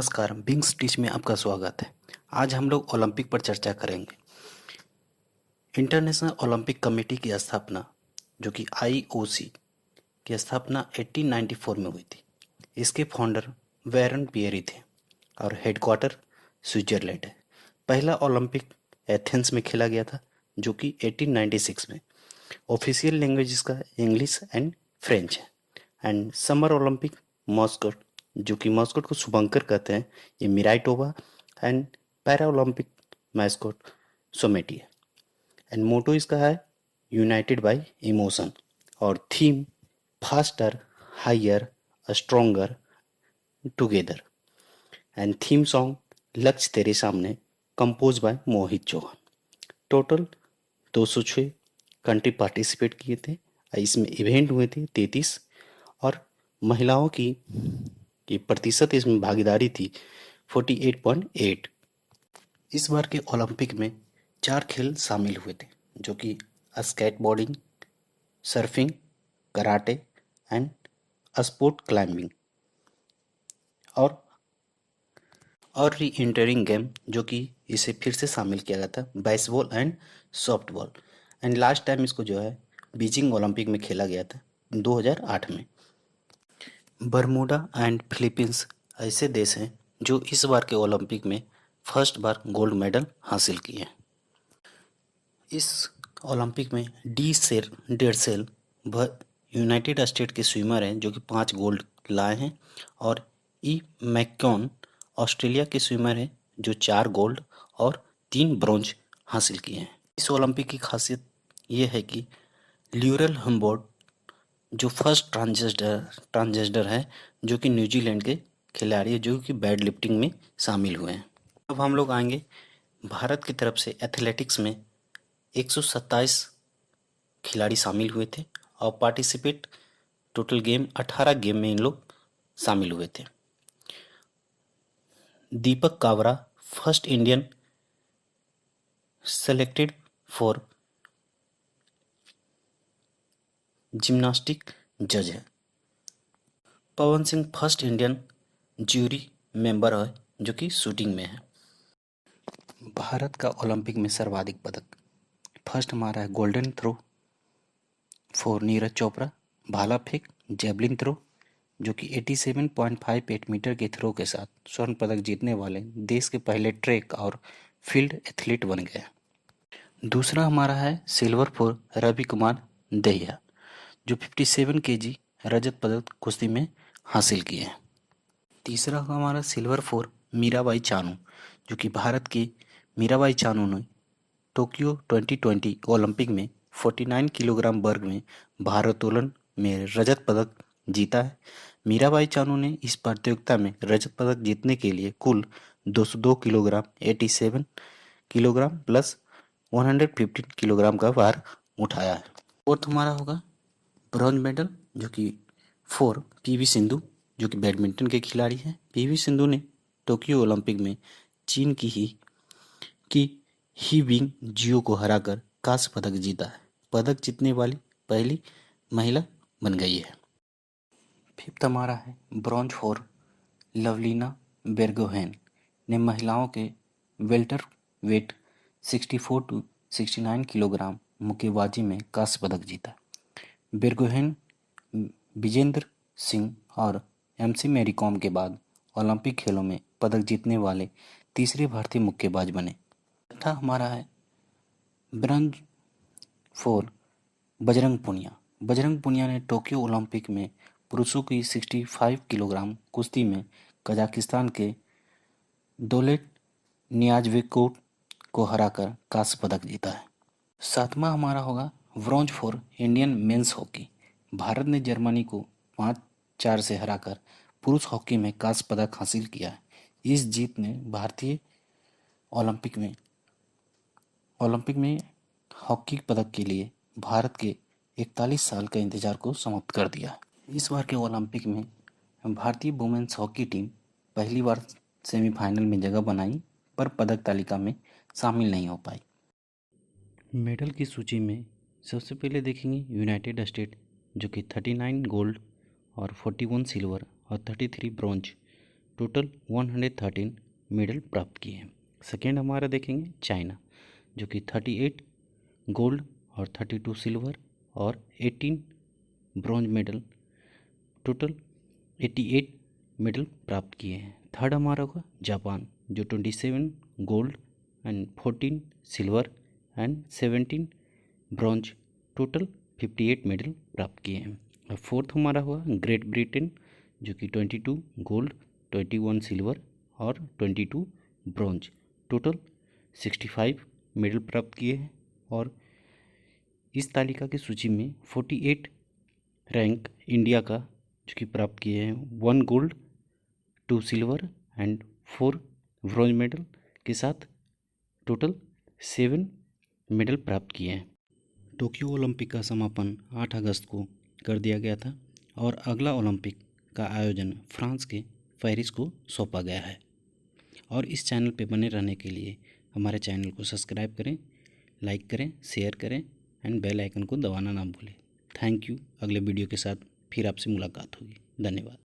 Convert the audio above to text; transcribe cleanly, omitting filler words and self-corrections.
नमस्कार, बिंग्स टीच में आपका स्वागत है। आज हम लोग ओलंपिक पर चर्चा करेंगे। इंटरनेशनल ओलंपिक कमेटी की स्थापना जो कि आईओसी की स्थापना 1894 में हुई थी। इसके फाउंडर वैरन पियरी थे और हेडक्वार्टर स्विट्जरलैंड है। पहला ओलंपिक एथेंस में खेला गया था जो कि 1896 में। ऑफिशियल लैंग्वेज इसका इंग्लिश एंड फ्रेंच है। एंड समर ओलंपिक मॉस्को जो कि मॉस्को को शुभंकर कहते हैं, ये Miraitowa. And para Olympic mascot Someity है। एंड मोटो इसका है यूनाइटेड बाय इमोशन और theme faster higher stronger together. And theme song Lakshya Tere Samne compose by Mohit Chauhan. Total 206 country participate किए थे। इसमें इवेंट हुए थे 33 और महिलाओं की प्रतिशत इसमें भागीदारी थी 48.8। इस बार के ओलंपिक में 4 खेल शामिल हुए थे जो कि skateboarding, surfing, karate and sport climbing और री एंटरिंग गेम जो कि इसे फिर से शामिल किया गया था baseball and softball. And last time इसको जो है बीजिंग ओलंपिक में खेला गया था 2008 में। बरमूडा एंड फिलीपींस ऐसे देश हैं जो इस बार के ओलंपिक में फर्स्ट बार गोल्ड मेडल हासिल किए हैं। इस ओलंपिक में डी सेर डेरसेल यूनाइटेड स्टेट के स्विमर हैं जो कि 5 गोल्ड लाए हैं और ई मैककॉन ऑस्ट्रेलिया के स्विमर हैं जो 4 गोल्ड और 3 ब्रॉन्ज हासिल किए हैं। इस ओलंपिक की खासियत ये है कि ल्यूरल हम्बोर्ड जो फर्स्ट ट्रांसजेंडर है जो कि न्यूजीलैंड के खिलाड़ी है जो कि वेट लिफ्टिंग में शामिल हुए हैं। अब हम लोग आएंगे भारत की तरफ से एथलेटिक्स में 127 खिलाड़ी शामिल हुए थे और पार्टिसिपेट टोटल गेम 18 गेम में इन लोग शामिल हुए थे। Deepak Kavra first Indian selected for gymnastic जज है। Pawan Singh first Indian jury member है जो कि शूटिंग में है। भारत का ओलंपिक में सर्वाधिक पदक फर्स्ट हमारा है golden throw for Neeraj Chopra, भाला फेंक, जेवलिन थ्रो जो कि 87.58 मीटर के थ्रो के साथ स्वर्ण पदक जीतने वाले देश के पहले ट्रैक और फील्ड एथलीट बन गए। दूसरा हमारा है सिल्वर फॉर रवि कुमार दहिया जो 57 केजी रजत पदक कुश्ती में हासिल किए हैं। तीसरा हमारा सिल्वर फॉर मीराबाई चानू जो कि भारत की मीराबाई चानू ने टोक्यो 2020 ओलंपिक में 49 किलोग्राम वर्ग में भारोत्तोलन में रजत पदक जीता है। मीराबाई चानू ने इस प्रतियोगिता में रजत पदक जीतने के लिए कुल 202 किलोग्राम 87 किलोग्राम प्लस 115 किलोग्राम का भार उठाया है। फोर्थ हमारा होगा ब्रॉन्ज मेडल जो कि फॉर पीवी सिंधु जो कि बैडमिंटन के खिलाड़ी हैं। पीवी सिंधु ने टोक्यो ओलंपिक में चीन की ही बिंग जियो को हराकर कांस्य पदक जीता है। पदक जीतने वाली पहली महिला बन गई है। फिफ्थ हमारा है ब्रॉन्ज फॉर लवलीना बेरगोहेन ने महिलाओं के वेल्टर वेट 64 टू 69 किलोग्राम मुक्केबाजी में कांस्य पदक जीता। बेरगोहेन विजेंद्र सिंह और एमसी मैरी कॉम के बाद ओलंपिक खेलों में पदक जीतने वाले तीसरे भारतीय मुक्केबाज बने। छठा हमारा है ब्रॉन्ज फॉर बजरंग पुनिया। बजरंग पुनिया ने टोक्यो ओलंपिक में पुरुषों की 65 किलोग्राम कुश्ती में कजाकिस्तान के दौलेट नियाज़बेकोव को हराकर कांस्य पदक जीता है। सातवां हमारा होगा bronze for Indian men's hockey. Bharat ने जर्मनी को 5-4 से हराकर पुरुष हॉकी में कांस्य पदक हासिल किया है। इस जीत ने भारतीय ओलंपिक में हॉकी पदक के लिए भारत के 41 साल के इंतजार को समाप्त कर दिया। इस बार के ओलंपिक में भारतीय वुमेन्स हॉकी टीम पहली बार सेमीफाइनल में जगह बनाई पर पदक तालिका में शामिल नहीं हो पाई। मेडल की सूची में सबसे पहले देखेंगे यूनाइटेड स्टेट जो कि 39 गोल्ड और 41 सिल्वर और 33 ब्रॉन्ज टोटल 113 मेडल प्राप्त किए हैं। सेकेंड हमारा देखेंगे चाइना, जो कि 38 गोल्ड और 32 सिल्वर और 18 ब्रॉन्ज मेडल, टोटल 88 मेडल प्राप्त किए हैं। थर्ड हमारा होगा जापान, जो 27 gold and 14 silver and 17 bronze, total 58 medal प्राप्त किए हैं। और फोर्थ हमारा हुआ ग्रेट ब्रिटेन, जो कि 22 गोल्ड, 21 सिल्वर और 22 ब्रॉन्ज, टोटल 65 मेडल प्राप्त किए हैं। और इस तालिका की सूची में 48 रैंक इंडिया का जो कि प्राप्त किए हैं 1 gold, 2 silver and 4 bronze medal के साथ टोटल 7 मेडल प्राप्त किए हैं। टोक्यो ओलंपिक का समापन 8 अगस्त को कर दिया गया था और अगला ओलंपिक का आयोजन फ्रांस के पेरिस को सौंपा गया है। और इस चैनल पे बने रहने के लिए हमारे चैनल को सब्सक्राइब करें, लाइक करें, शेयर करें एंड बेल आइकन को दबाना ना भूलें। Thank you. अगले वीडियो के साथ फिर आपसे मुलाकात होगी। धन्यवाद।